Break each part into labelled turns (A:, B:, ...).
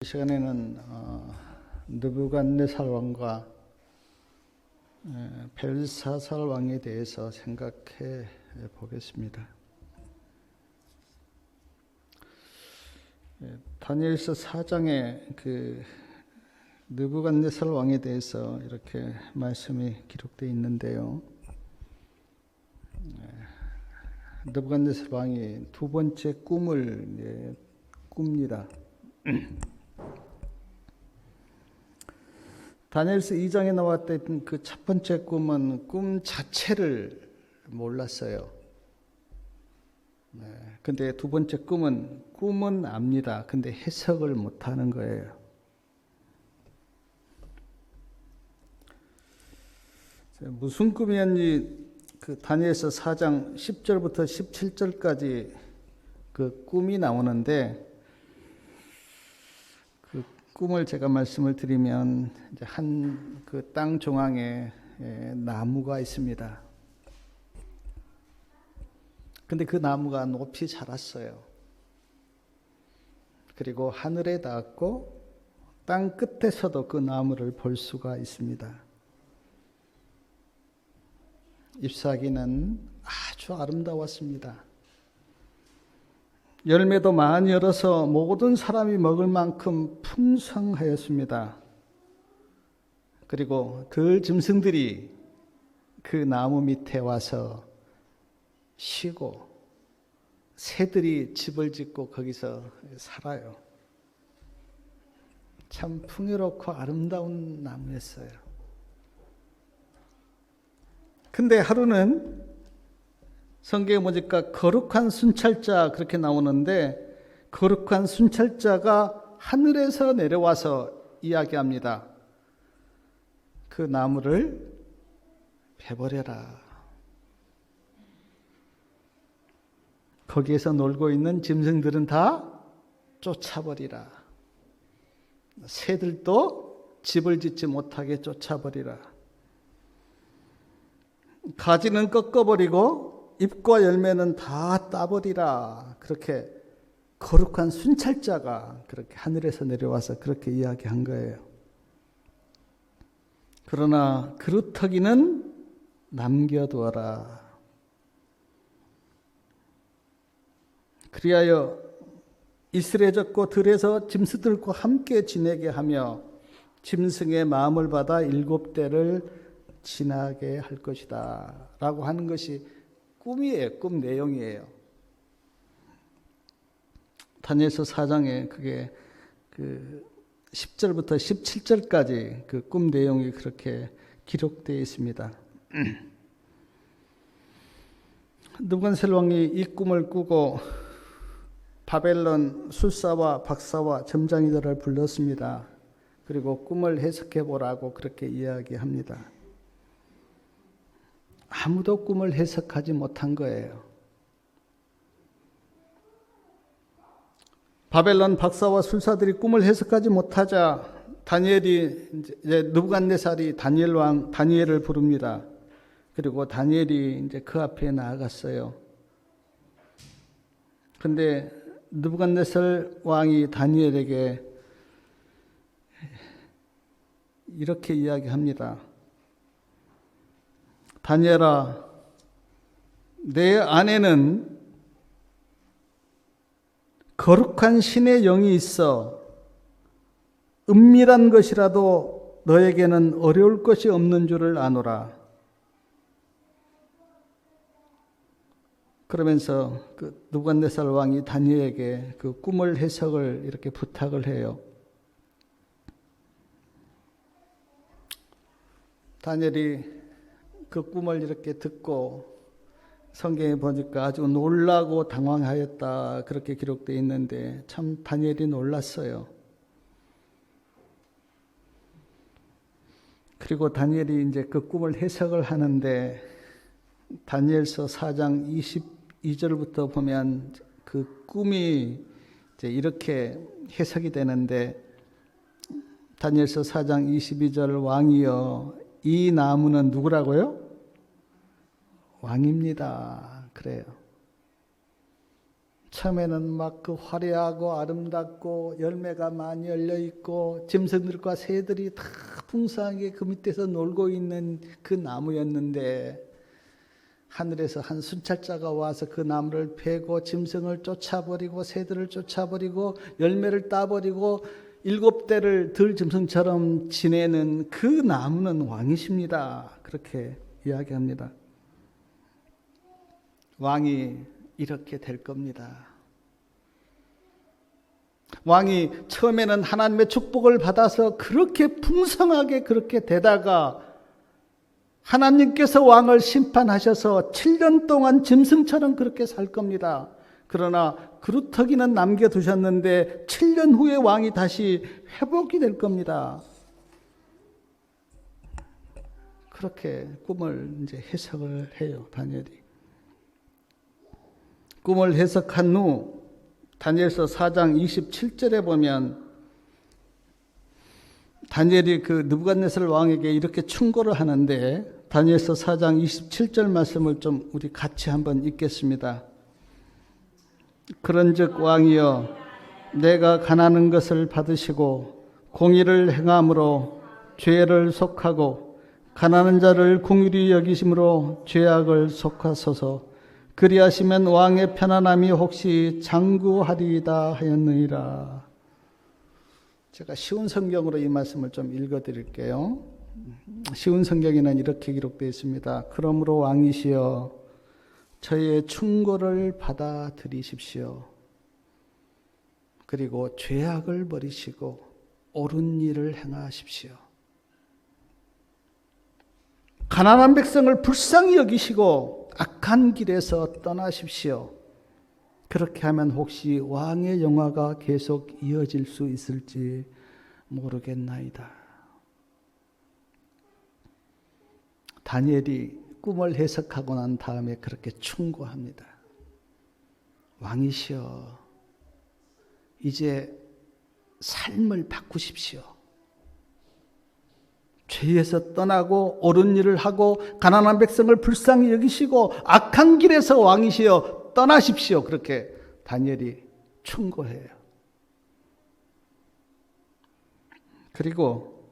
A: 이 시간에는 느부갓네살 왕과 벨사살 왕에 대해서 생각해 보겠습니다. 다니엘서 4장에 그 느부갓네살 왕에 대해서 이렇게 말씀이 기록되어 있는데요. 느부갓네살 왕이 두 번째 꿈을 꿉니다. 다니엘서 2장에 나왔던 그 첫 번째 꿈은 꿈 자체를 몰랐어요. 근데 두 번째 꿈은 압니다. 근데 해석을 못하는 거예요. 무슨 꿈이었는지 그 다니엘서 4장 10절부터 17절까지 그 꿈이 나오는데, 그 꿈을 제가 말씀을 드리면, 이제 한 그 땅 중앙에 나무가 있습니다. 근데 그 나무가 높이 자랐어요. 그리고 하늘에 닿았고 땅 끝에서도 그 나무를 볼 수가 있습니다. 잎사귀는 아주 아름다웠습니다. 열매도 많이 열어서 모든 사람이 먹을 만큼 풍성하였습니다. 그리고 들 짐승들이 그 나무 밑에 와서 쉬고 새들이 집을 짓고 거기서 살아요. 참 풍요롭고 아름다운 나무였어요. 근데 하루는 성경에 보니까 거룩한 순찰자 그렇게 나오는데, 거룩한 순찰자가 하늘에서 내려와서 이야기합니다. 그 나무를 베버려라. 거기에서 놀고 있는 짐승들은 다 쫓아버리라. 새들도 집을 짓지 못하게 쫓아버리라. 가지는 꺾어버리고 잎과 열매는 다 따버리라. 그렇게 거룩한 순찰자가 그렇게 하늘에서 내려와서 그렇게 이야기한 거예요. 그러나 그루터기는 남겨두어라. 그리하여 이스라엘 젖고 들에서 짐승들과 함께 지내게 하며 짐승의 마음을 받아 7대를 지나게 할 것이다 라고 하는 것이 꿈이에요. 꿈 내용이에요. 다니엘서 4장에 그게 그 10절부터 17절까지 그 꿈 내용이 그렇게 기록되어 있습니다. 느부갓네살 왕이 이 꿈을 꾸고 바벨론 술사와 박사와 점장이들을 불렀습니다. 그리고 꿈을 해석해 보라고 그렇게 이야기합니다. 아무도 꿈을 해석하지 못한 거예요. 바벨론 박사와 술사들이 꿈을 해석하지 못하자 다니엘이 이제 느부갓네살이 다니엘을 부릅니다. 그리고 다니엘이 이제 그 앞에 나아갔어요. 근데 느부갓네살 왕이 다니엘에게 이렇게 이야기합니다. 다니엘아, 내 안에는 거룩한 신의 영이 있어 은밀한 것이라도 너에게는 어려울 것이 없는 줄을 아노라. 그러면서 그 느부갓네살 왕이 다니엘에게 그 꿈을 해석을 이렇게 부탁을 해요. 다니엘이 그 꿈을 이렇게 듣고 성경에 보니까 아주 놀라고 당황하였다 그렇게 기록되어 있는데, 참 다니엘이 놀랐어요. 그리고 다니엘이 이제 그 꿈을 해석을 하는데, 다니엘서 4장 22절부터 보면 그 꿈이 이제 이렇게 해석이 되는데, 다니엘서 4장 22절 왕이여 이 나무는 누구라고요? 왕입니다. 그래요. 처음에는 막 그 화려하고 아름답고 열매가 많이 열려 있고 짐승들과 새들이 다 풍성하게 그 밑에서 놀고 있는 그 나무였는데 하늘에서 한 순찰자가 와서 그 나무를 베고 짐승을 쫓아버리고 새들을 쫓아버리고 열매를 따버리고 7대를 들 짐승처럼 지내는 그 나무는 왕이십니다. 그렇게 이야기합니다. 왕이 이렇게 될 겁니다. 왕이 처음에는 하나님의 축복을 받아서 그렇게 풍성하게 그렇게 되다가 하나님께서 왕을 심판하셔서 7년 동안 짐승처럼 그렇게 살 겁니다. 그러나 그루터기는 남겨두셨는데 7년 후에 왕이 다시 회복이 될 겁니다. 그렇게 꿈을 이제 해석을 해요, 다니엘이. 꿈을 해석한 후 다니엘서 4장 27절에 보면 다니엘이 그 느부갓네살 왕에게 이렇게 충고를 하는데 다니엘서 4장 27절 말씀을 좀 우리 같이 한번 읽겠습니다. 그런즉 왕이여 내가 가난한 것을 받으시고 공의를 행함으로 죄를 속하고 가난한 자를 긍휼히 여기심으로 죄악을 속하소서. 그리하시면 왕의 편안함이 혹시 장구하리이다 하였느니라. 제가 쉬운 성경으로 이 말씀을 좀 읽어드릴게요. 쉬운 성경에는 이렇게 기록되어 있습니다. 그러므로 왕이시여 저의 충고를 받아들이십시오. 그리고 죄악을 버리시고 옳은 일을 행하십시오. 가난한 백성을 불쌍히 여기시고 악한 길에서 떠나십시오. 그렇게 하면 혹시 왕의 영화가 계속 이어질 수 있을지 모르겠나이다. 다니엘이 꿈을 해석하고 난 다음에 그렇게 충고합니다. 왕이시여, 이제 삶을 바꾸십시오. 죄에서 떠나고 옳은 일을 하고 가난한 백성을 불쌍히 여기시고 악한 길에서 왕이시여 떠나십시오. 그렇게 다니엘이 충고해요. 그리고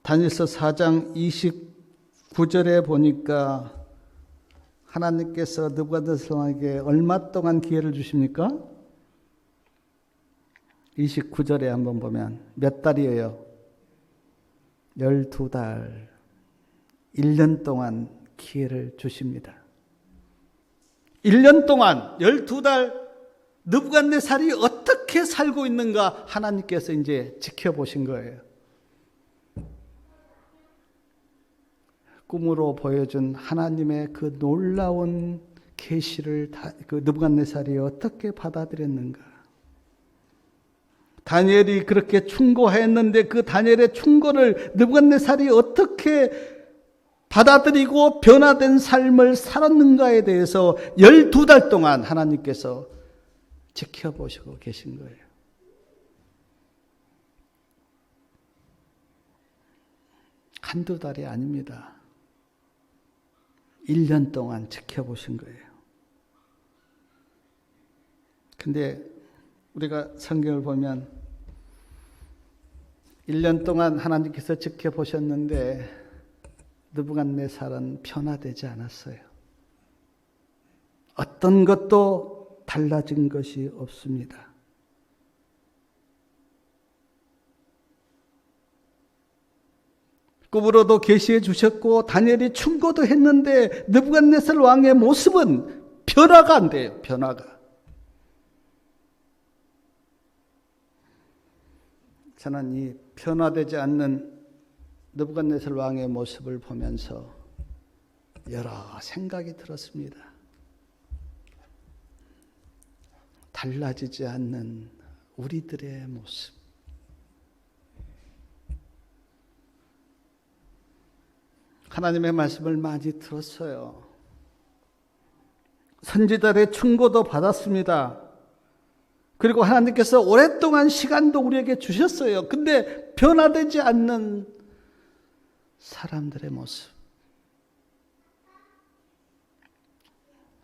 A: 다니엘서 4장 29절에 보니까 하나님께서 느부갓네살 왕에게 얼마 동안 기회를 주십니까? 29절에 한번 보면 몇 달이에요? 12달, 1년 동안 기회를 주십니다. 1년 동안 12달 느부갓네살이 어떻게 살고 있는가 하나님께서 이제 지켜보신 거예요. 꿈으로 보여준 하나님의 그 놀라운 계시를 그 느부갓네살이 어떻게 받아들였는가. 다니엘이 그렇게 충고했는데 그 다니엘의 충고를 느부갓네살이 어떻게 받아들이고 변화된 삶을 살았는가에 대해서 12달 동안 하나님께서 지켜보시고 계신 거예요. 한두 달이 아닙니다. 1년 동안 지켜보신 거예요. 근데 우리가 성경을 보면 1년 동안 하나님께서 지켜보셨는데 느부갓네살은 변화되지 않았어요. 어떤 것도 달라진 것이 없습니다. 꿈으로도 계시해 주셨고 다니엘이 충고도 했는데 느부갓네살 왕의 모습은 변화가 안 돼요. 변화가. 저는 이 변화되지 않는 느부갓네살 왕의 모습을 보면서 여러 생각이 들었습니다. 달라지지 않는 우리들의 모습. 하나님의 말씀을 많이 들었어요. 선지자들의 충고도 받았습니다. 그리고 하나님께서 오랫동안 시간도 우리에게 주셨어요. 근데 변화되지 않는 사람들의 모습.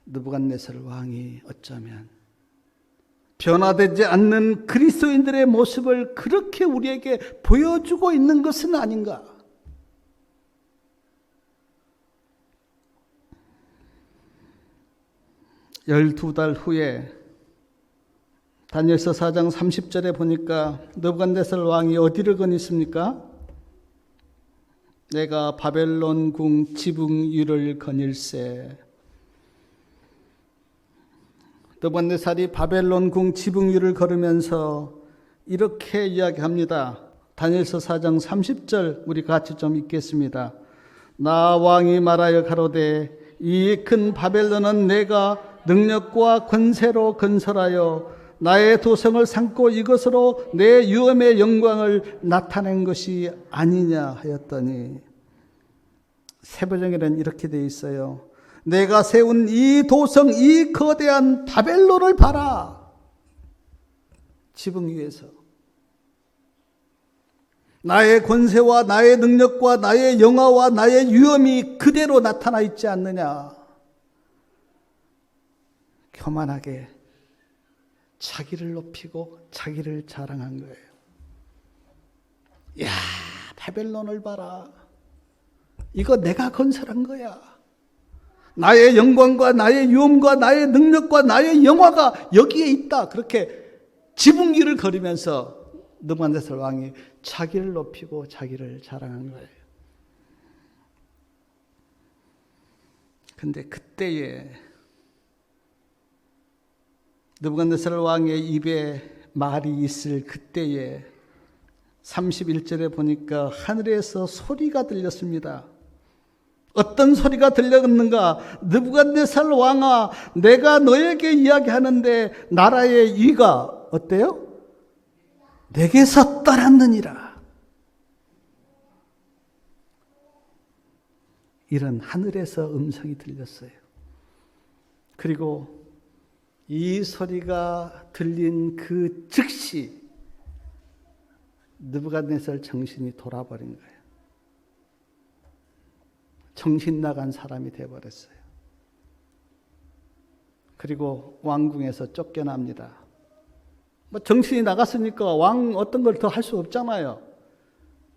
A: 느부갓네살 왕이 어쩌면 변화되지 않는 그리스도인들의 모습을 그렇게 우리에게 보여주고 있는 것은 아닌가? 열두 달 후에 다니엘서 4장 30절에 보니까 느부갓네살 왕이 어디를 거nis습니까? 내가 바벨론 궁 지붕 위를 거닐세. 느부갓네살이 바벨론 궁 지붕 위를 걸으면서 이렇게 이야기합니다. 다니엘서 4장 30절 우리 같이 좀 읽겠습니다. 나 왕이 말하여 가로되 이 큰 바벨론은 내가 능력과 권세로 건설하여 나의 도성을 삼고 이것으로 내 유엄의 영광을 나타낸 것이 아니냐 하였더니, 세번역에는 이렇게 되어 있어요. 내가 세운 이 도성, 이 거대한 바벨론을 봐라. 지붕 위에서 나의 권세와 나의 능력과 나의 영화와 나의 유엄이 그대로 나타나 있지 않느냐. 교만하게 자기를 높이고 자기를 자랑한 거예요. 야, 바벨론을 봐라. 이거 내가 건설한 거야. 나의 영광과 나의 유엄과 나의 능력과 나의 영화가 여기에 있다. 그렇게 지붕 위를 걸으면서 느부갓네살 왕이 자기를 높이고 자기를 자랑한 거예요. 근데 그때에 느부갓네살 왕의 입에 말이 있을 그때에 31절에 보니까 하늘에서 소리가 들렸습니다. 어떤 소리가 들렸는가? 느부갓네살 왕아, 내가 너에게 이야기하는데 나라의 위가 어때요? 내게서 떠났느니라. 이런 하늘에서 음성이 들렸어요. 그리고 이 소리가 들린 그 즉시 느부갓네살 정신이 돌아버린 거예요. 정신 나간 사람이 되어버렸어요. 그리고 왕궁에서 쫓겨납니다. 뭐 정신이 나갔으니까 왕 어떤 걸 더 할 수 없잖아요.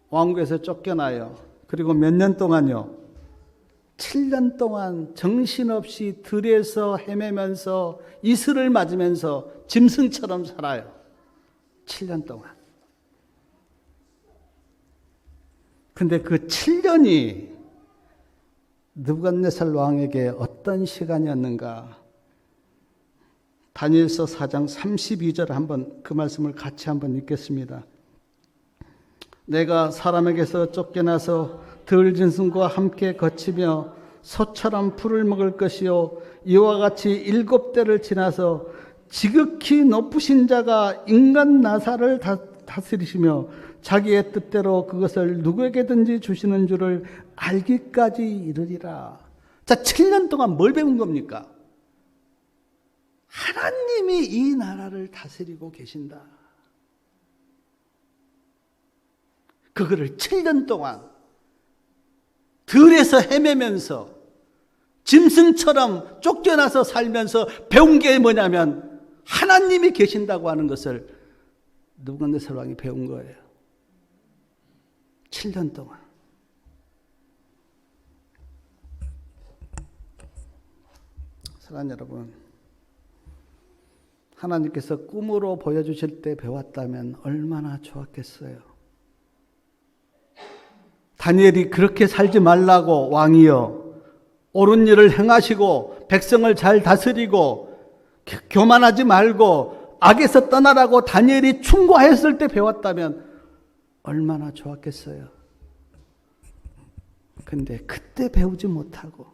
A: 왕궁에서 쫓겨나요. 그리고 몇 년 동안요? 7년 동안 정신없이 들에서 헤매면서 이슬을 맞으면서 짐승처럼 살아요. 7년 동안. 근데 그 7년이 느부갓네살 왕에게 어떤 시간이었는가? 다니엘서 4장 32절 한번 그 말씀을 같이 한번 읽겠습니다. 내가 사람에게서 쫓겨나서 들짐승과 함께 거치며 소처럼 풀을 먹을 것이요 이와 같이 7대를 지나서 지극히 높으신 자가 인간 나사를 다스리시며 자기의 뜻대로 그것을 누구에게든지 주시는 줄을 알기까지 이르리라. 자, 7년 동안 뭘 배운 겁니까? 하나님이 이 나라를 다스리고 계신다. 그거를 7년 동안 들에서 헤매면서 짐승처럼 쫓겨나서 살면서 배운 게 뭐냐면 하나님이 계신다고 하는 것을 느부갓네살 왕이 배운 거예요. 7년 동안. 사랑하는 여러분, 하나님께서 꿈으로 보여주실 때 배웠다면 얼마나 좋았겠어요. 다니엘이 그렇게 살지 말라고 왕이여 옳은 일을 행하시고 백성을 잘 다스리고 교만하지 말고 악에서 떠나라고 다니엘이 충고했을 때 배웠다면 얼마나 좋았겠어요. 근데 그때 배우지 못하고,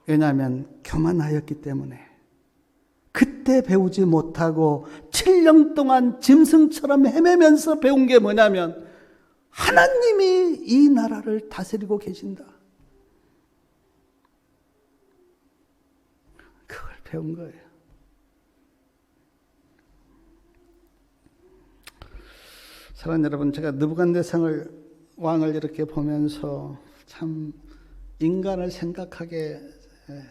A: 왜냐하면 교만하였기 때문에 그때 배우지 못하고 7년 동안 짐승처럼 헤매면서 배운 게 뭐냐면 하나님이 이 나라를 다스리고 계신다. 그걸 배운 거예요. 사랑하는 여러분, 제가 느부갓네살 왕을 이렇게 보면서 참 인간을 생각하게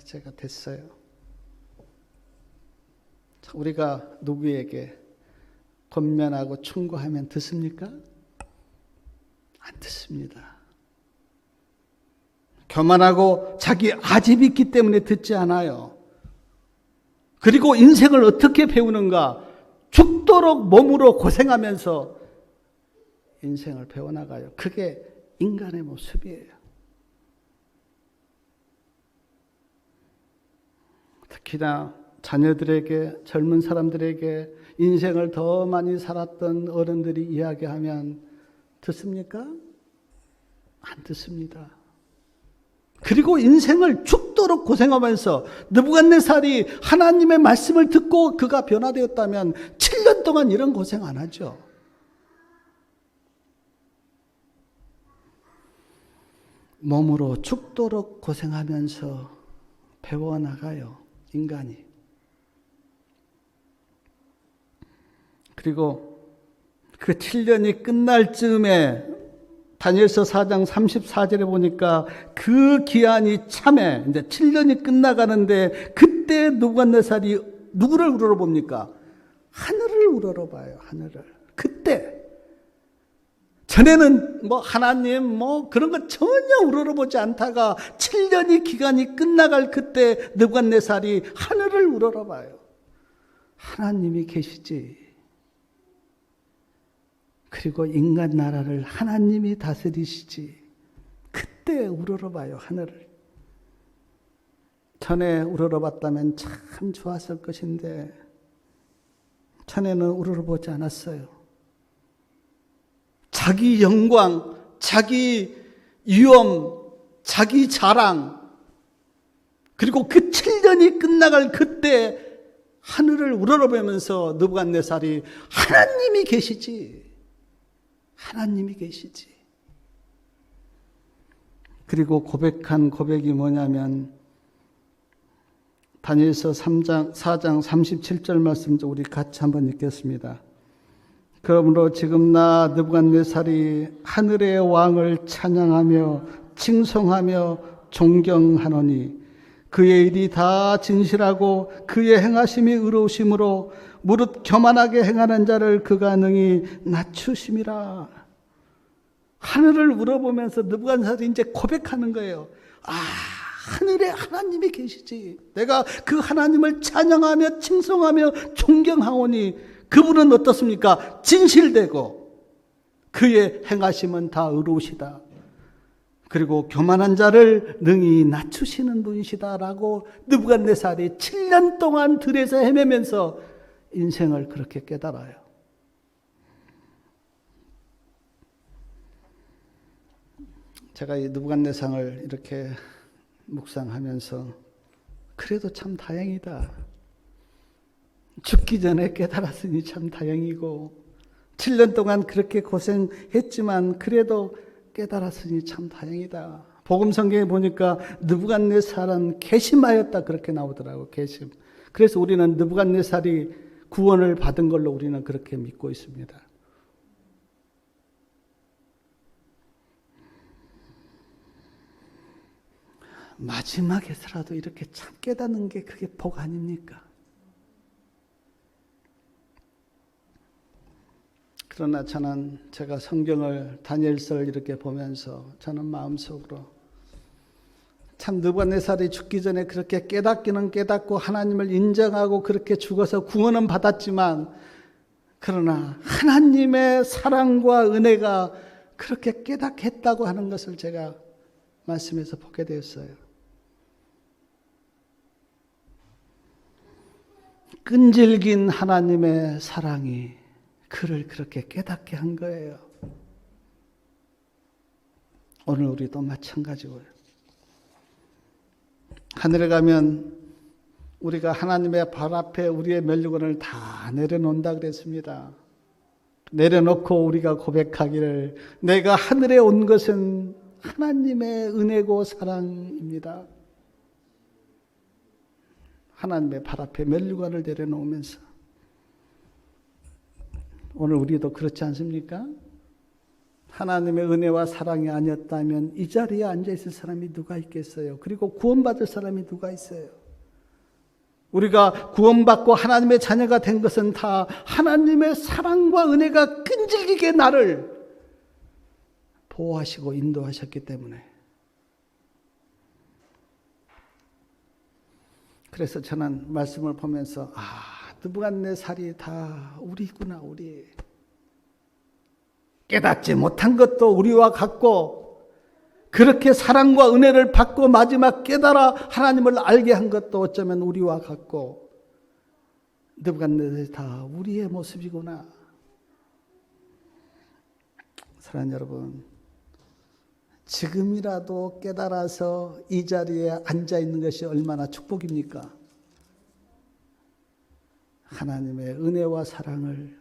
A: 제가 됐어요. 우리가 누구에게 권면하고 충고하면 듣습니까? 안 듣습니다. 교만하고 자기 아집이 있기 때문에 듣지 않아요. 그리고 인생을 어떻게 배우는가? 죽도록 몸으로 고생하면서 인생을 배워나가요. 그게 인간의 모습이에요. 특히나 자녀들에게, 젊은 사람들에게 인생을 더 많이 살았던 어른들이 이야기하면 듣습니까? 안 듣습니다. 그리고 인생을 죽도록 고생하면서 느부갓네살이 하나님의 말씀을 듣고 그가 변화되었다면 7년 동안 이런 고생 안 하죠. 몸으로 죽도록 고생하면서 배워나가요, 인간이. 그리고 그 7년이 끝날 즈음에 다니엘서 4장 34절에 보니까 그 기한이 참에 이제 7년이 끝나가는데 그때 느부갓네살이 누구를 우러러봅니까? 하늘을 우러러봐요. 하늘을. 그때 전에는 뭐 하나님 뭐 그런 거 전혀 우러러보지 않다가 7년이 기간이 끝나갈 그때 느부갓네살이 하늘을 우러러봐요. 하나님이 계시지. 그리고 인간 나라를 하나님이 다스리시지. 그때 우러러봐요, 하늘을. 전에 우러러봤다면 참 좋았을 것인데 전에는 우러러보지 않았어요. 자기 영광, 자기 위엄, 자기 자랑, 그리고 그 7년이 끝나갈 그때 하늘을 우러러보면서 느부갓네살이 하나님이 계시지. 하나님이 계시지. 그리고 고백한 고백이 뭐냐면 다니엘서 4장 37절 말씀 우리 같이 한번 읽겠습니다. 그러므로 지금 나 느부갓네살이 하늘의 왕을 찬양하며 칭송하며 존경하노니 그의 일이 다 진실하고 그의 행하심이 의로우심으로 무릇 교만하게 행하는 자를 그가 능히 낮추심이라. 하늘을 우러보면서 느부갓네살이 이제 고백하는 거예요. 아, 하늘에 하나님이 계시지. 내가 그 하나님을 찬양하며 칭송하며 존경하오니 그분은 어떻습니까? 진실되고 그의 행하심은 다 의로우시다. 그리고 교만한 자를 능히 낮추시는 분이시다라고 느부갓네살이 7년 동안 들에서 헤매면서 인생을 그렇게 깨달아요. 제가 이 느부갓네살을 이렇게 묵상하면서 그래도 참 다행이다. 죽기 전에 깨달았으니 참 다행이고 7년 동안 그렇게 고생했지만 그래도 깨달았으니 참 다행이다. 복음 성경에 보니까 느부갓네살은 괘씸하였다 그렇게 나오더라고요. 괘씸. 그래서 우리는 느부갓네살이 구원을 받은 걸로 우리는 그렇게 믿고 있습니다. 마지막에서라도 이렇게 참 깨닫는 게 그게 복 아닙니까? 그러나 저는 제가 성경을 다니엘서를 이렇게 보면서 저는 마음속으로 참 느부갓네살이 죽기 전에 그렇게 깨닫기는 깨닫고 하나님을 인정하고 그렇게 죽어서 구원은 받았지만 그러나 하나님의 사랑과 은혜가 그렇게 깨닫게 했다고 하는 것을 제가 말씀에서 보게 되었어요. 끈질긴 하나님의 사랑이 그를 그렇게 깨닫게 한 거예요. 오늘 우리도 마찬가지고요. 하늘에 가면 우리가 하나님의 발 앞에 우리의 면류관을 다 내려놓는다 그랬습니다. 내려놓고 우리가 고백하기를 내가 하늘에 온 것은 하나님의 은혜고 사랑입니다. 하나님의 발 앞에 면류관을 내려놓으면서 오늘 우리도 그렇지 않습니까? 하나님의 은혜와 사랑이 아니었다면 이 자리에 앉아있을 사람이 누가 있겠어요? 그리고 구원받을 사람이 누가 있어요? 우리가 구원받고 하나님의 자녀가 된 것은 다 하나님의 사랑과 은혜가 끈질기게 나를 보호하시고 인도하셨기 때문에. 그래서 저는 말씀을 보면서 느부갓네살이 다 우리구나, 우리. 깨닫지 못한 것도 우리와 같고, 그렇게 사랑과 은혜를 받고 마지막 깨달아 하나님을 알게 한 것도 어쩌면 우리와 같고, 느부갓네살이 다 우리의 모습이구나. 사랑하는 여러분, 지금이라도 깨달아서 이 자리에 앉아 있는 것이 얼마나 축복입니까? 하나님의 은혜와 사랑을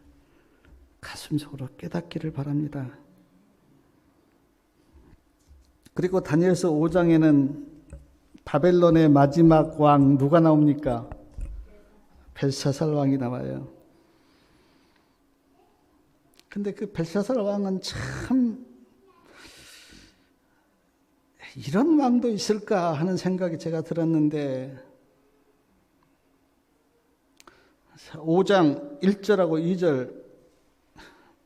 A: 가슴속으로 깨닫기를 바랍니다. 그리고 다니엘서 5장에는 바벨론의 마지막 왕 누가 나옵니까? 벨사살 왕이 나와요. 근데 그 벨사살 왕은 참 이런 왕도 있을까 하는 생각이 제가 들었는데, 5장 1절하고 2절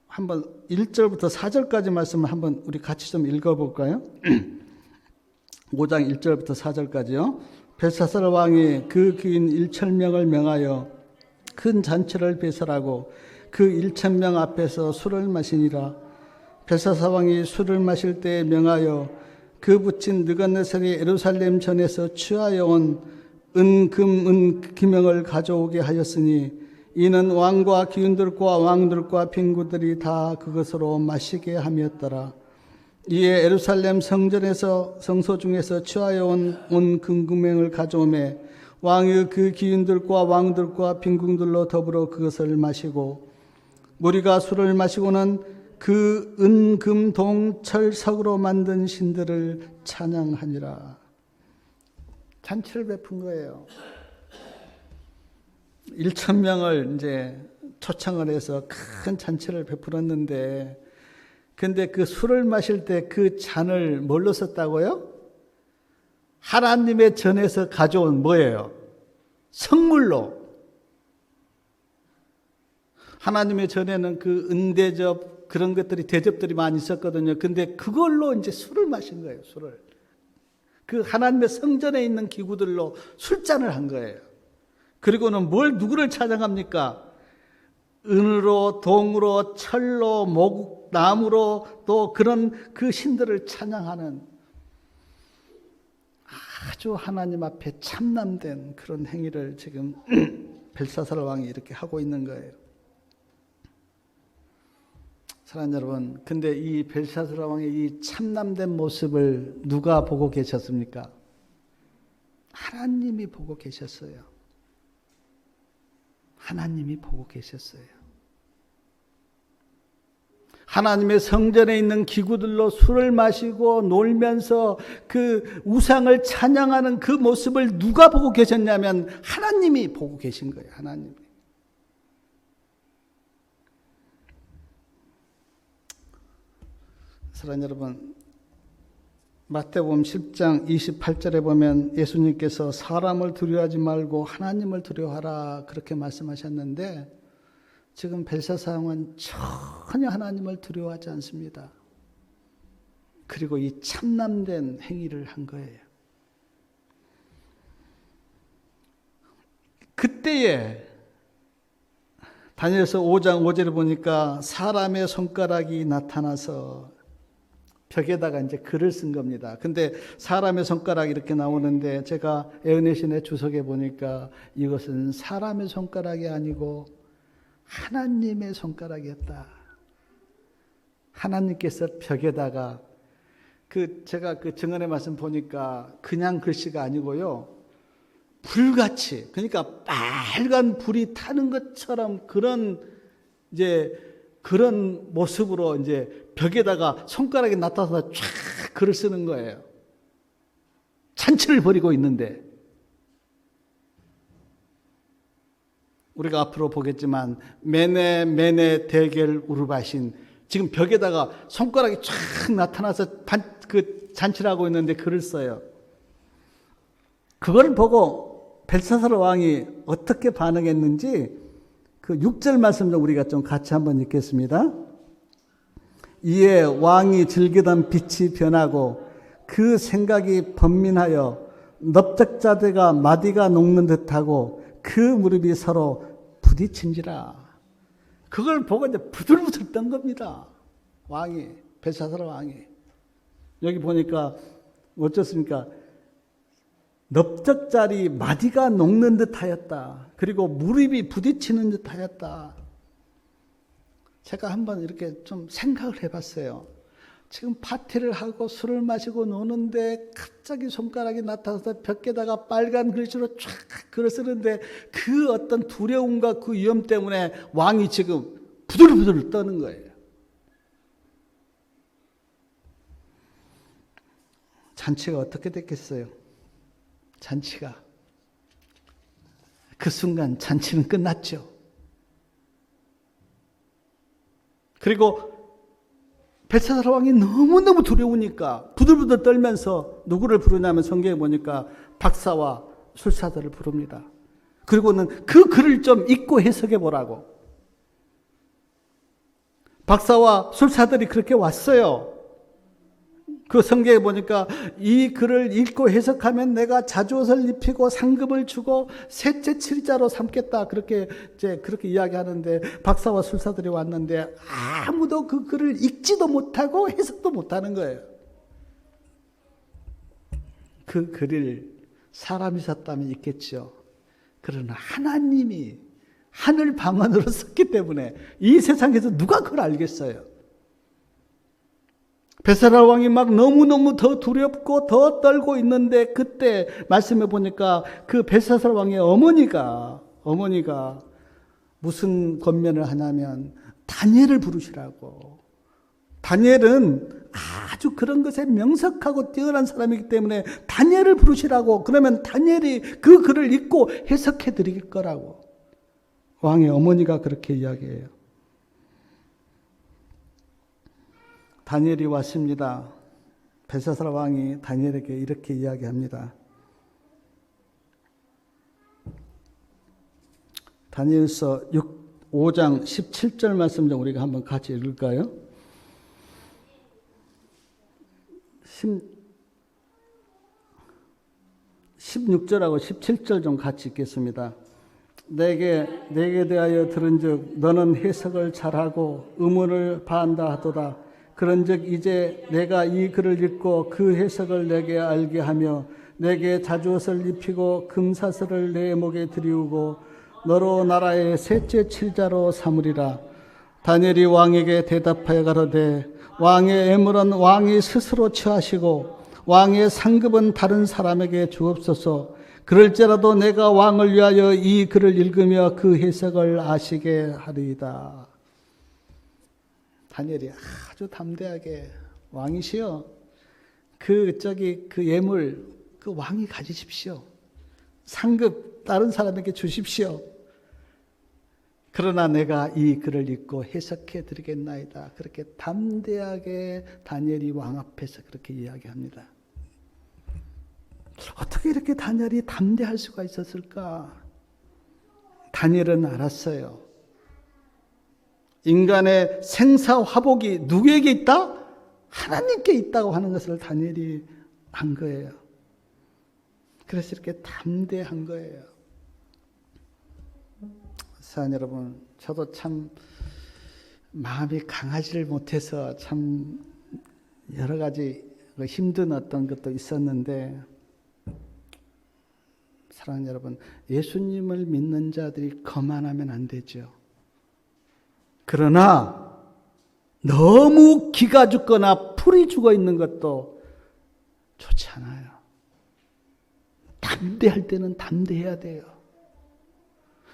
A: 한번 1절부터 4절까지 말씀을 한번 우리 같이 좀 읽어볼까요? 5장 1절부터 4절까지요. 벨사살 왕이 그 귀인 1,000명을 명하여 큰 잔치를 배설하고 그 1,000명 앞에서 술을 마시니라. 벨사살 왕이 술을 마실 때에 명하여 그 붙인 느부갓네살이 예루살렘 전에서 취하여 온 기명을 가져오게 하였으니 이는 왕과 귀인들과 왕들과 빈구들이 다 그것으로 마시게 함이었더라. 이에 예루살렘 성전에서 성소 중에서 취하여 온 금금행을 가져오매 왕이 그 귀인들과 왕들과 빈궁들로 더불어 그것을 마시고 무리가 술을 마시고는 그 금동철석으로 만든 신들을 찬양하니라. 잔치를 베푼 거예요. 1,000명을 이제 초청을 해서 큰 잔치를 베풀었는데, 근데 그 술을 마실 때 그 잔을 뭘로 썼다고요? 하나님의 전에서 가져온 뭐예요? 성물로. 하나님의 전에는 그 은대접 그런 것들이 대접들이 많이 있었거든요. 근데 그걸로 이제 술을 마신 거예요. 술을. 그 하나님의 성전에 있는 기구들로 술잔을 한 거예요. 그리고는 누구를 찬양합니까? 은으로, 동으로, 철로, 모국, 나무로 또 그런 그 신들을 찬양하는 아주 하나님 앞에 참남된 그런 행위를 지금 벨사살 왕이 이렇게 하고 있는 거예요. 사랑하는 여러분, 근데 이 벨사살 왕의 이 참남된 모습을 누가 보고 계셨습니까? 하나님이 보고 계셨어요. 하나님이 보고 계셨어요. 하나님의 성전에 있는 기구들로 술을 마시고 놀면서 그 우상을 찬양하는 그 모습을 누가 보고 계셨냐면 하나님이 보고 계신 거예요. 하나님이. 사랑하는 여러분, 마태복음 10장 28절에 보면 예수님께서 사람을 두려워하지 말고 하나님을 두려워하라 그렇게 말씀하셨는데, 지금 벨사살 왕은 전혀 하나님을 두려워하지 않습니다. 그리고 이 참남된 행위를 한 거예요. 그때에 다니엘서 5장 5절에 보니까 사람의 손가락이 나타나서 벽에다가 이제 글을 쓴 겁니다. 근데 사람의 손가락이 이렇게 나오는데 제가 애은혜신의 주석에 보니까 이것은 사람의 손가락이 아니고 하나님의 손가락이었다. 하나님께서 벽에다가 제가 그 증언의 말씀 보니까 그냥 글씨가 아니고요. 불같이, 그러니까 빨간 불이 타는 것처럼 그런 모습으로 이제 벽에다가 손가락이 나타나서 쫙 글을 쓰는 거예요. 잔치를 벌이고 있는데. 우리가 앞으로 보겠지만 메네 대겔 우르바신, 지금 벽에다가 손가락이 쫙 나타나서 그 잔치를 하고 있는데 글을 써요. 그걸 보고 벨사살 왕이 어떻게 반응했는지 그 6절 말씀 좀 우리가 좀 같이 한번 읽겠습니다. 이에 왕이 즐기던 빛이 변하고 그 생각이 번민하여 넓적자들과 마디가 녹는 듯하고 그 무릎이 서로 부딪힌지라. 그걸 보고 이제 부들부들 떤 겁니다. 왕이, 벨사살 왕이. 여기 보니까 어쩌습니까? 넓적자리 마디가 녹는 듯하였다. 그리고 무릎이 부딪히는 듯하였다. 제가 한번 이렇게 좀 생각을 해봤어요. 지금 파티를 하고 술을 마시고 노는데 갑자기 손가락이 나타나서 벽에다가 빨간 글씨로 쫙 글을 쓰는데 그 어떤 두려움과 그 위험 때문에 왕이 지금 부들부들 떠는 거예요. 잔치가 어떻게 됐겠어요? 잔치가. 그 순간 잔치는 끝났죠. 그리고 벨사살 왕이 너무너무 두려우니까 부들부들 떨면서 누구를 부르냐면 성경에 보니까 박사와 술사들을 부릅니다. 그리고는 그 글을 좀 읽고 해석해 보라고. 박사와 술사들이 그렇게 왔어요. 그 성경에 보니까 이 글을 읽고 해석하면 내가 자주옷을 입히고 상급을 주고 셋째 칠자로 삼겠다. 그렇게 이야기하는데 박사와 술사들이 왔는데 아무도 그 글을 읽지도 못하고 해석도 못하는 거예요. 그 글을 사람이 썼다면 읽겠죠. 그러나 하나님이 하늘 방언으로 썼기 때문에 이 세상에서 누가 그걸 알겠어요? 벨사살 왕이 막 너무너무 더 두렵고 더 떨고 있는데 그때 말씀해 보니까 그 벨사살 왕의 어머니가 무슨 권면을 하냐면 다니엘을 부르시라고. 다니엘은 아주 그런 것에 명석하고 뛰어난 사람이기 때문에 다니엘을 부르시라고. 그러면 다니엘이 그 글을 읽고 해석해 드릴 거라고. 왕의 어머니가 그렇게 이야기해요. 다니엘이 왔습니다. 벨사살 왕이 다니엘에게 이렇게 이야기합니다. 다니엘서 5장 17절 말씀 좀 우리가 한번 같이 읽을까요? 16절하고 17절 좀 같이 읽겠습니다. 내게 대하여 들은즉 너는 해석을 잘하고 의문을 바한다 하도다. 그런즉 이제 내가 이 글을 읽고 그 해석을 내게 알게 하며 내게 자주옷을 입히고 금사슬을 내 목에 들이우고 너로 나라의 셋째 칠자로 삼으리라. 다니엘이 왕에게 대답하여 가로되 왕의 애물은 왕이 스스로 처하시고 왕의 상급은 다른 사람에게 주옵소서. 그럴지라도 내가 왕을 위하여 이 글을 읽으며 그 해석을 아시게 하리이다. 다니엘이 아주 담대하게 왕이시여 그 예물 그 왕이 가지십시오. 상급 다른 사람에게 주십시오. 그러나 내가 이 글을 읽고 해석해 드리겠나이다. 그렇게 담대하게 다니엘이 왕 앞에서 그렇게 이야기합니다. 어떻게 이렇게 다니엘이 담대할 수가 있었을까? 다니엘은 알았어요. 인간의 생사화복이 누구에게 있다? 하나님께 있다고 하는 것을 다니엘이 안 거예요. 그래서 이렇게 담대한 거예요. 사랑하는 여러분, 저도 참 마음이 강하지를 못해서 참 여러 가지 힘든 어떤 것도 있었는데, 사랑하는 여러분, 예수님을 믿는 자들이 거만하면 안 되죠. 그러나 너무 기가 죽거나 풀이 죽어 있는 것도 좋지 않아요. 담대할 때는 담대해야 돼요.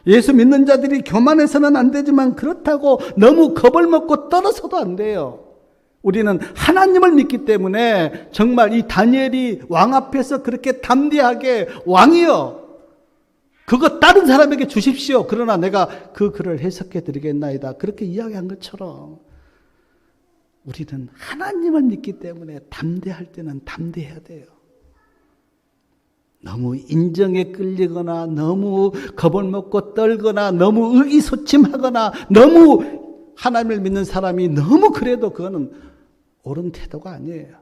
A: 예수 믿는 자들이 교만해서는 안 되지만 그렇다고 너무 겁을 먹고 떨어서도 안 돼요. 우리는 하나님을 믿기 때문에 정말 이 다니엘이 왕 앞에서 그렇게 담대하게 왕이여 그거 다른 사람에게 주십시오. 그러나 내가 그 글을 해석해 드리겠나이다. 그렇게 이야기한 것처럼 우리는 하나님을 믿기 때문에 담대할 때는 담대해야 돼요. 너무 인정에 끌리거나 너무 겁을 먹고 떨거나 너무 의기소침하거나 너무 하나님을 믿는 사람이 너무 그래도 그거는 옳은 태도가 아니에요.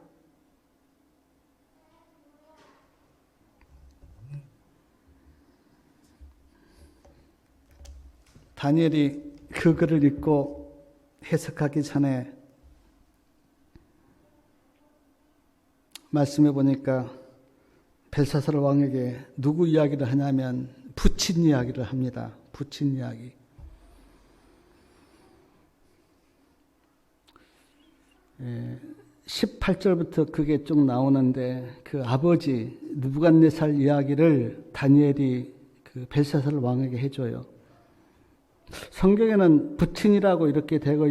A: 다니엘이 그 글을 읽고 해석하기 전에 말씀해 보니까 벨사살 왕에게 누구 이야기를 하냐면 부친 이야기를 합니다. 부친 이야기. 18절부터 그게 쭉 나오는데 그 아버지 느부갓네살 이야기를 다니엘이 그 벨사살 왕에게 해줘요. 성경에는 부친이라고 이렇게 되어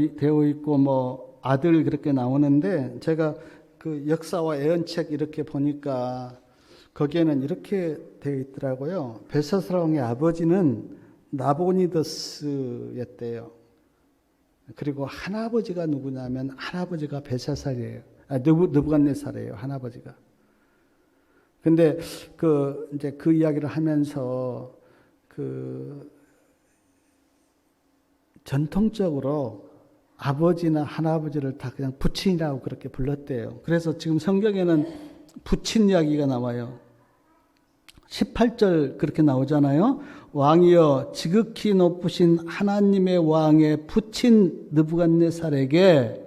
A: 있고 뭐 아들 그렇게 나오는데 제가 그 역사와 예언책 이렇게 보니까 거기에는 이렇게 되어 있더라고요. 벨사살 왕의 아버지는 나보니더스였대요. 그리고 할아버지가 누구냐면 할아버지가 벨사살이에요. 느부갓네살이에요. 할아버지가. 근데 이제 그 이야기를 하면서 전통적으로 아버지나 할아버지를 다 그냥 부친이라고 그렇게 불렀대요. 그래서 지금 성경에는 부친 이야기가 나와요. 18절 그렇게 나오잖아요. 왕이여 지극히 높으신 하나님의 왕의 부친 느부갓네살에게,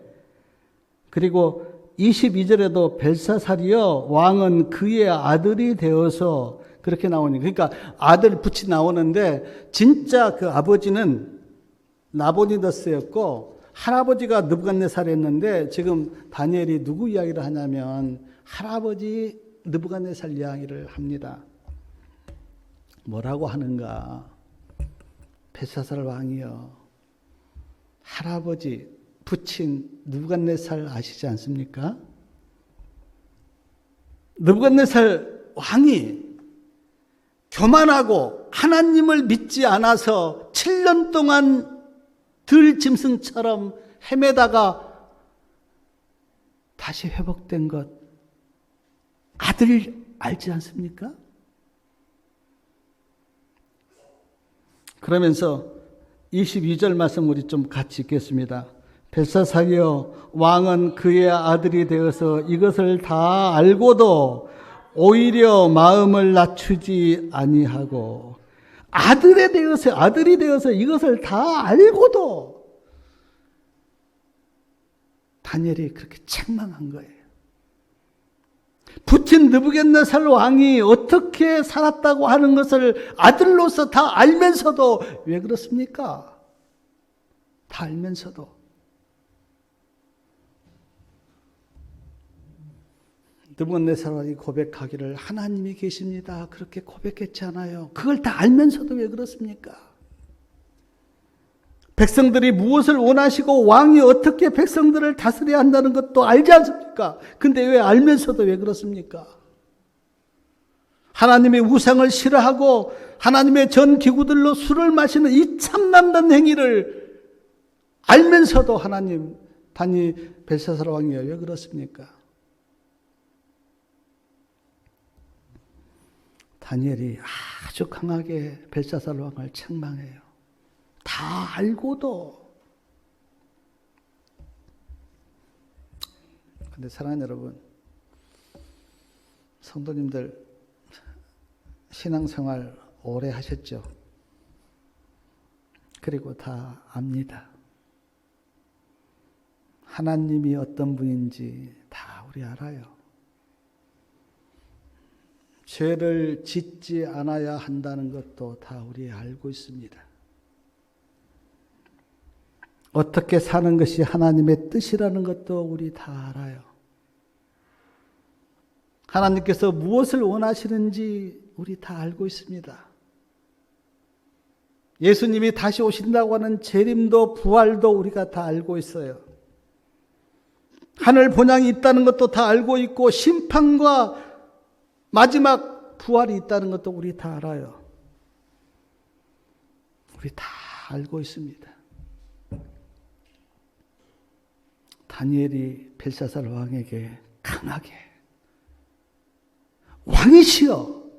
A: 그리고 22절에도 벨사살이여 왕은 그의 아들이 되어서 그렇게 나오니까, 그러니까 아들 부친 나오는데 진짜 그 아버지는 나보니더스였고 할아버지가 느부갓네살이었는데 지금 다니엘이 누구 이야기를 하냐면 할아버지 느부갓네살 이야기를 합니다. 뭐라고 하는가? 벨사살 왕이여 할아버지 부친 느부갓네살 아시지 않습니까? 느부갓네살 왕이 교만하고 하나님을 믿지 않아서 7년 동안 들짐승처럼 헤매다가 다시 회복된 것 아들 알지 않습니까? 그러면서 22절 말씀 우리 좀 같이 읽겠습니다. 벨사살이여 왕은 그의 아들이 되어서 이것을 다 알고도 오히려 마음을 낮추지 아니하고, 아들이 되어서 이것을 다 알고도 다니엘이 그렇게 책망한 거예요. 부친 느부갓네살 왕이 어떻게 살았다고 하는 것을 아들로서 다 알면서도 왜 그렇습니까? 다 알면서도. 느부갓네살 왕이 고백하기를 하나님이 계십니다. 그렇게 고백했잖아요. 그걸 다 알면서도 왜 그렇습니까? 백성들이 무엇을 원하시고 왕이 어떻게 백성들을 다스려야 한다는 것도 알지 않습니까? 근데 왜 알면서도 왜 그렇습니까? 하나님의 우상을 싫어하고 하나님의 전 기구들로 술을 마시는 이 참남단 행위를 알면서도 하나님 벨사살 왕이 왜 그렇습니까? 다니엘이 아주 강하게 벨사살 왕을 책망해요. 다 알고도. 근데 사랑하는 여러분, 성도님들 신앙생활 오래 하셨죠? 그리고 다 압니다. 하나님이 어떤 분인지 다 우리 알아요. 죄를 짓지 않아야 한다는 것도 다 우리 알고 있습니다. 어떻게 사는 것이 하나님의 뜻이라는 것도 우리 다 알아요. 하나님께서 무엇을 원하시는지 우리 다 알고 있습니다. 예수님이 다시 오신다고 하는 재림도 부활도 우리가 다 알고 있어요. 하늘 본향이 있다는 것도 다 알고 있고 심판과 마지막 부활이 있다는 것도 우리 다 알아요. 우리 다 알고 있습니다. 다니엘이 벨사살 왕에게 강하게 왕이시여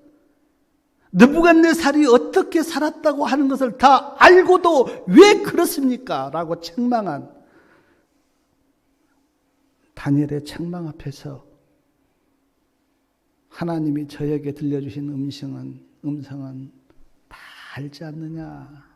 A: 느부갓네살이 어떻게 살았다고 하는 것을 다 알고도 왜 그렇습니까? 라고 책망한 다니엘의 책망 앞에서 하나님이 저에게 들려주신 음성은 다 알지 않느냐?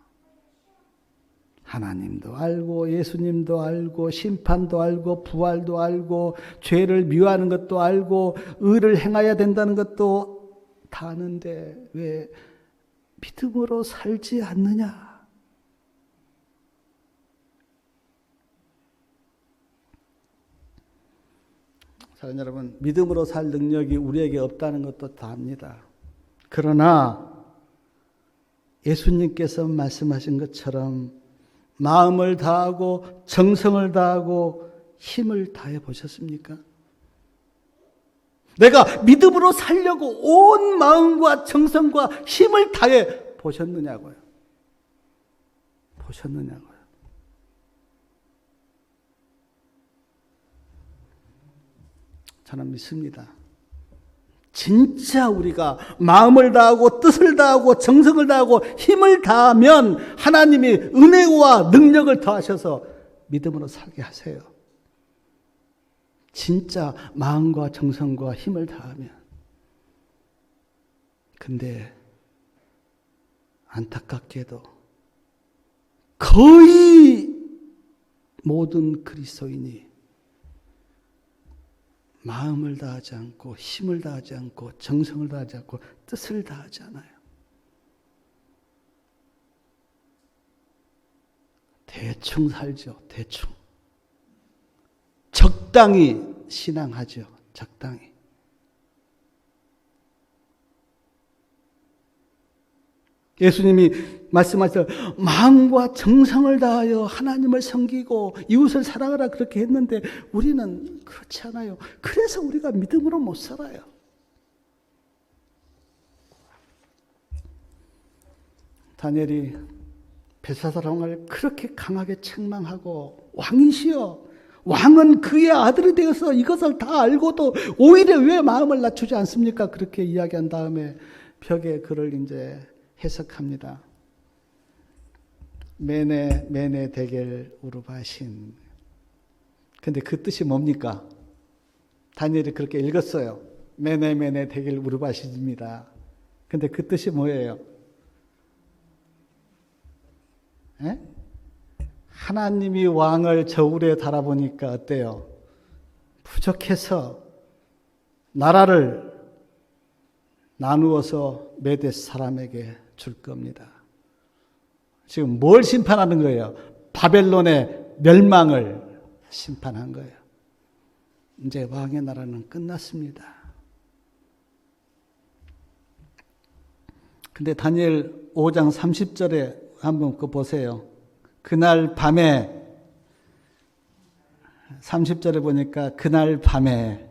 A: 하나님도 알고 예수님도 알고 심판도 알고 부활도 알고 죄를 미워하는 것도 알고 의를 행해야 된다는 것도 다 아는데 왜 믿음으로 살지 않느냐? 사랑하는 여러분, 믿음으로 살 능력이 우리에게 없다는 것도 다 압니다. 그러나 예수님께서 말씀하신 것처럼 마음을 다하고 정성을 다하고 힘을 다해 보셨습니까? 내가 믿음으로 살려고 온 마음과 정성과 힘을 다해 보셨느냐고요. 보셨느냐고요. 저는 믿습니다. 진짜 우리가 마음을 다하고 뜻을 다하고 정성을 다하고 힘을 다하면 하나님이 은혜와 능력을 더하셔서 믿음으로 살게 하세요. 진짜 마음과 정성과 힘을 다하면. 근데 안타깝게도 거의 모든 그리스도인이 마음을 다하지 않고 힘을 다하지 않고 정성을 다하지 않고 뜻을 다하지 않아요. 대충 살죠. 대충. 적당히 신앙하죠. 적당히. 예수님이 말씀하셔서 마음과 정성을 다하여 하나님을 섬기고 이웃을 사랑하라 그렇게 했는데 우리는 그렇지 않아요. 그래서 우리가 믿음으로 못 살아요. 다니엘이 벨사살 왕을 그렇게 강하게 책망하고 왕이시여, 왕은 그의 아들이 되어서 이것을 다 알고도 오히려 왜 마음을 낮추지 않습니까? 그렇게 이야기한 다음에 벽에 글을 이제 해석합니다. 메네 데겔 우르바신. 근데 그 뜻이 뭡니까? 다니엘이 그렇게 읽었어요. 메네 데겔 우르바신입니다. 근데 그 뜻이 뭐예요? 에? 하나님이 왕을 저울에 달아보니까 어때요? 부족해서 나라를 나누어서 메대 사람에게 줄 겁니다. 지금 뭘 심판하는 거예요? 바벨론의 멸망을 심판한 거예요. 이제 왕의 나라는 끝났습니다. 근데 다니엘 5장 30절에 한번 그거 보세요. 그날 밤에 30절에 보니까 그날 밤에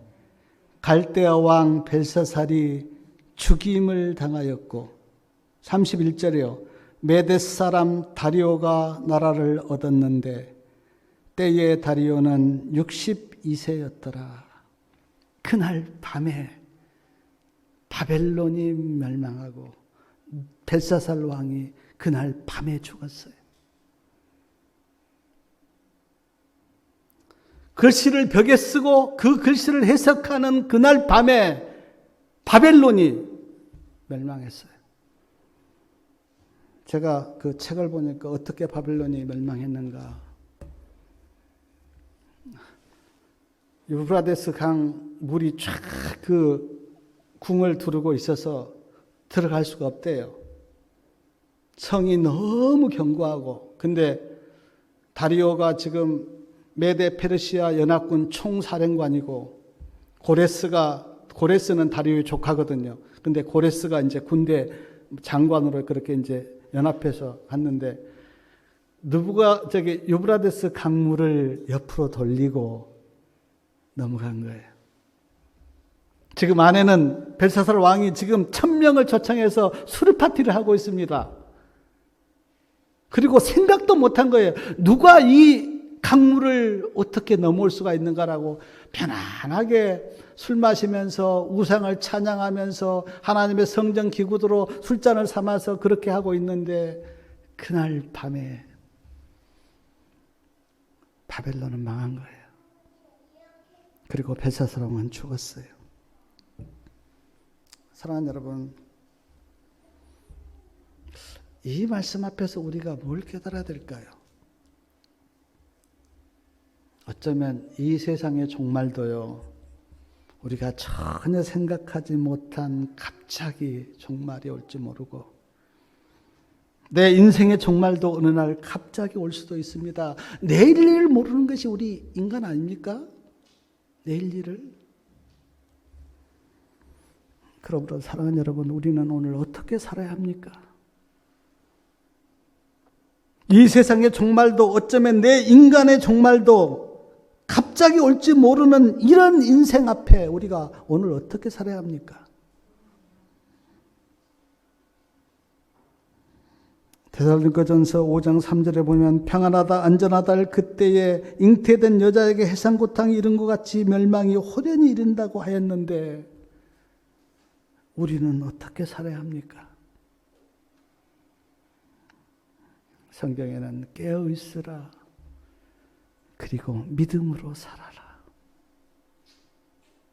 A: 갈대아 왕 벨사살이 죽임을 당하였고 31절이요. 메데 사람 다리오가 나라를 얻었는데 때에 다리오는 62세였더라. 그날 밤에 바벨론이 멸망하고 벨사살 왕이 그날 밤에 죽었어요. 글씨를 벽에 쓰고 그 글씨를 해석하는 그날 밤에 바벨론이 멸망했어요. 제가 그 책을 보니까 어떻게 바벨론이 멸망했는가. 유브라데스 강 물이 쫙 그 궁을 두르고 있어서 들어갈 수가 없대요. 성이 너무 견고하고. 근데 다리오가 지금 메데 페르시아 연합군 총사령관이고 고레스는 다리오의 조카거든요. 근데 고레스가 이제 군대 장관으로 그렇게 이제 연합해서 갔는데 유브라데스 강물을 옆으로 돌리고 넘어간 거예요. 지금 안에는 벨사살 왕이 지금 1000명을 초청해서 술 파티를 하고 있습니다. 그리고 생각도 못한 거예요. 누가 이 강물을 어떻게 넘어올 수가 있는가라고 편안하게 술 마시면서 우상을 찬양하면서 하나님의 성전 기구도로 술잔을 삼아서 그렇게 하고 있는데 그날 밤에 바벨론은 망한 거예요. 그리고 벨사스랑은 죽었어요. 사랑하는 여러분, 이 말씀 앞에서 우리가 뭘 깨달아야 될까요? 어쩌면 이 세상의 종말도요, 우리가 전혀 생각하지 못한 갑자기 종말이 올지 모르고, 내 인생의 종말도 어느 날 갑자기 올 수도 있습니다. 내일 일을 모르는 것이 우리 인간 아닙니까? 내일 일을. 그러므로 사랑하는 여러분, 우리는 오늘 어떻게 살아야 합니까? 이 세상의 종말도 어쩌면 내 인간의 종말도 갑자기 올지 모르는 이런 인생 앞에 우리가 오늘 어떻게 살아야 합니까? 데살로니가전서 5장 3절에 보면 평안하다 안전하다 할 그때에 잉태된 여자에게 해산고탕이 이른 것 같이 멸망이 호련히 이른다고 하였는데 우리는 어떻게 살아야 합니까? 성경에는 깨어 있으라 그리고 믿음으로 살아라.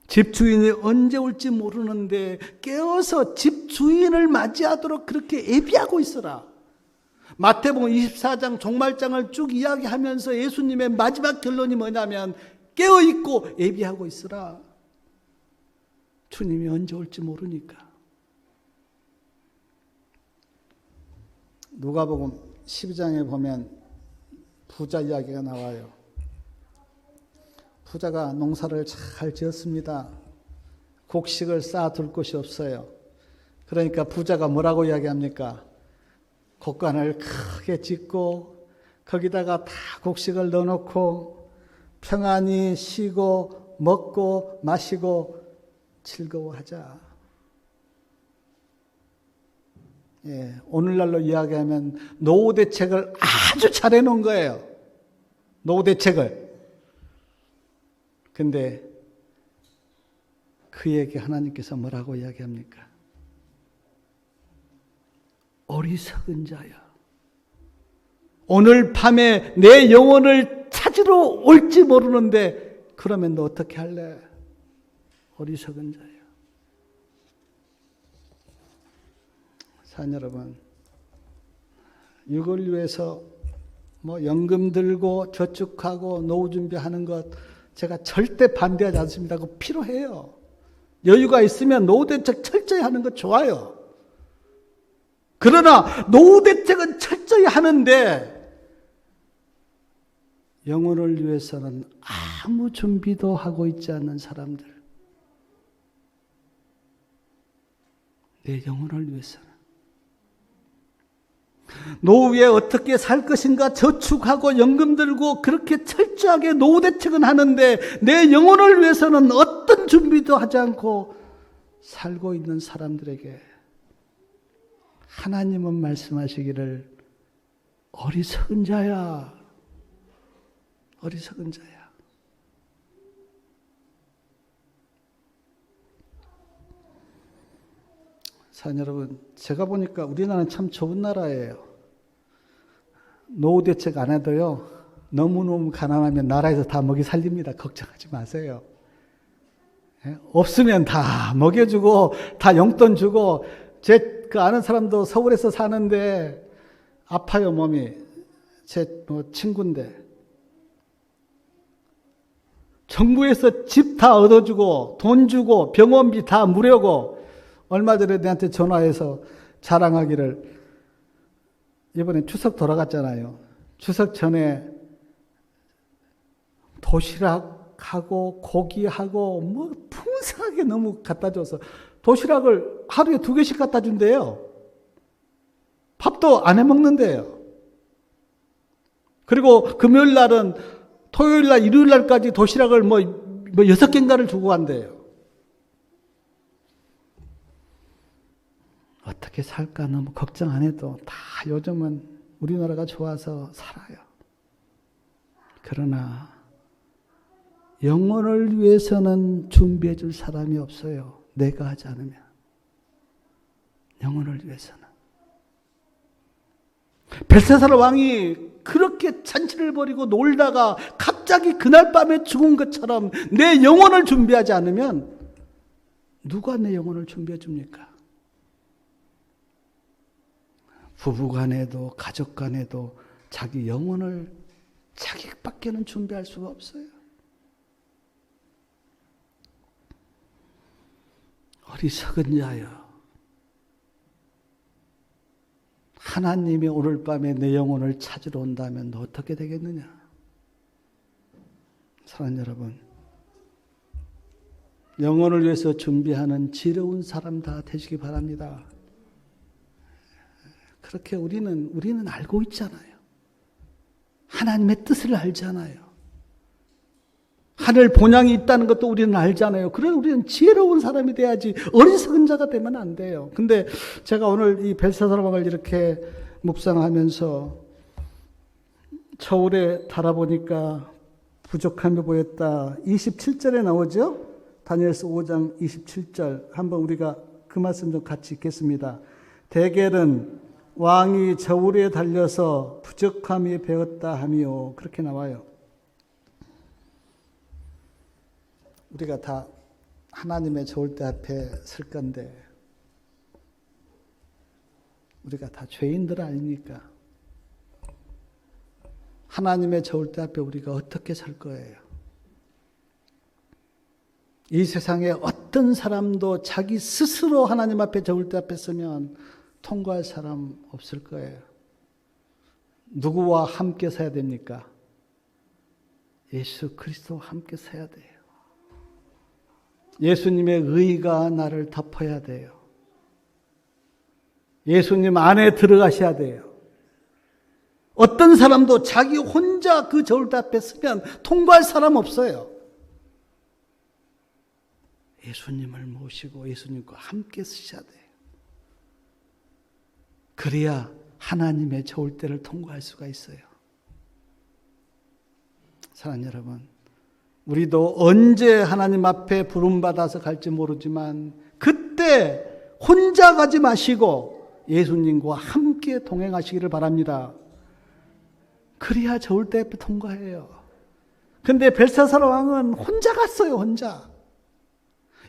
A: 집주인이 언제 올지 모르는데 깨어서 집주인을 맞이하도록 그렇게 예비하고 있어라. 마태복음 24장 종말장을 쭉 이야기하면서 예수님의 마지막 결론이 뭐냐면 깨어있고 예비하고 있으라. 주님이 언제 올지 모르니까. 누가복음 12장에 보면 부자 이야기가 나와요. 부자가 농사를 잘 지었습니다. 곡식을 쌓아둘 곳이 없어요. 그러니까 부자가 뭐라고 이야기합니까? 곡간을 크게 짓고 거기다가 다 곡식을 넣어놓고 평안히 쉬고 먹고 마시고 즐거워하자. 예, 오늘날로 이야기하면 노후 대책을 아주 잘 해놓은 거예요. 노후 대책을. 근데 그에게 하나님께서 뭐라고 이야기합니까? 어리석은 자야. 오늘 밤에 내 영혼을 찾으러 올지 모르는데 그러면 너 어떻게 할래? 어리석은 자야. 사랑 여러분, 육을 위해서 연금 들고 저축하고 노후 준비하는 것 제가 절대 반대하지 않습니다. 그거 필요해요. 여유가 있으면 노후 대책 철저히 하는 거 좋아요. 그러나 노후 대책은 철저히 하는데 영혼을 위해서는 아무 준비도 하고 있지 않는 사람들, 내 영혼을 위해서는 노후에 어떻게 살 것인가 저축하고 연금 들고 그렇게 철저하게 노후 대책은 하는데 내 영혼을 위해서는 어떤 준비도 하지 않고 살고 있는 사람들에게 하나님은 말씀하시기를 어리석은 자야. 어리석은 자야. 사랑 여러분, 제가 보니까 우리나라는 참 좋은 나라예요. 노후 대책 안 해도요, 너무너무 가난하면 나라에서 다 먹이 살립니다. 걱정하지 마세요. 없으면 다 먹여주고 다 용돈 주고. 제 그 아는 사람도 서울에서 사는데 아파요, 몸이. 제 친구인데 정부에서 집 다 얻어주고 돈 주고 병원비 다 무료고. 얼마 전에 내한테 전화해서 자랑하기를 이번에 추석 돌아갔잖아요. 추석 전에 도시락하고 고기하고 풍성하게 너무 갖다 줘서 도시락을 하루에 2개씩 갖다 준대요. 밥도 안 해 먹는데요. 그리고 금요일 날은 토요일 날, 일요일 날까지 도시락을 6개인가를 주고 간대요. 어떻게 살까 너무 걱정 안 해도 다 요즘은 우리나라가 좋아서 살아요. 그러나 영혼을 위해서는 준비해 줄 사람이 없어요. 내가 하지 않으면. 영혼을 위해서는. 벨사살 왕이 그렇게 잔치를 벌이고 놀다가 갑자기 그날 밤에 죽은 것처럼 내 영혼을 준비하지 않으면 누가 내 영혼을 준비해 줍니까? 부부 간에도 가족 간에도 자기 영혼을 자기밖에는 준비할 수가 없어요. 어리석은 자여, 하나님이 오늘 밤에 내 영혼을 찾으러 온다면 너 어떻게 되겠느냐? 사랑하는 여러분, 영혼을 위해서 준비하는 지혜로운 사람 다 되시기 바랍니다. 그렇게 우리는 알고 있잖아요. 하나님의 뜻을 알잖아요. 하늘 본향이 있다는 것도 우리는 알잖아요. 그래서 우리는 지혜로운 사람이 돼야지 어리석은 자가 되면 안 돼요. 근데 제가 오늘 이 벨사살 왕을 이렇게 묵상하면서 저울에 달아보니까 부족함이 보였다. 27절에 나오죠? 다니엘서 5장 27절. 한번 우리가 그 말씀 좀 같이 읽겠습니다. 대겔은 왕이 저울에 달려서 부족함이 배었다 하미요. 그렇게 나와요. 우리가 다 하나님의 저울대 앞에 설 건데 우리가 다 죄인들 아닙니까? 하나님의 저울대 앞에 우리가 어떻게 설 거예요? 이 세상에 어떤 사람도 자기 스스로 하나님 앞에 저울대 앞에 서면 통과할 사람 없을 거예요. 누구와 함께 서야 됩니까? 예수 그리스도와 함께 서야 돼요. 예수님의 의가 나를 덮어야 돼요. 예수님 안에 들어가셔야 돼요. 어떤 사람도 자기 혼자 그 저울대 앞에 서면 통과할 사람 없어요. 예수님을 모시고 예수님과 함께 서셔야 돼요. 그래야 하나님의 저울대를 통과할 수가 있어요. 사랑하는 여러분, 우리도 언제 하나님 앞에 부름받아서 갈지 모르지만 그때 혼자 가지 마시고 예수님과 함께 동행하시기를 바랍니다. 그래야 저울대 앞에 통과해요. 근데 벨사살 왕은 혼자 갔어요. 혼자.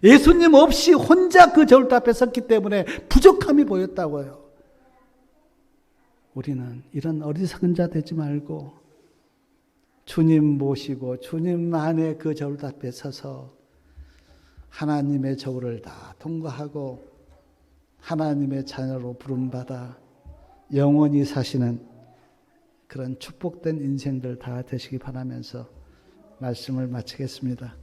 A: 예수님 없이 혼자 그 저울대 앞에 섰기 때문에 부족함이 보였다고요. 우리는 이런 어리석은 자 되지 말고 주님 모시고 주님 안에 그 저울대 앞에 서서 하나님의 저울을 다 통과하고 하나님의 자녀로 부름받아 영원히 사시는 그런 축복된 인생들 다 되시기 바라면서 말씀을 마치겠습니다.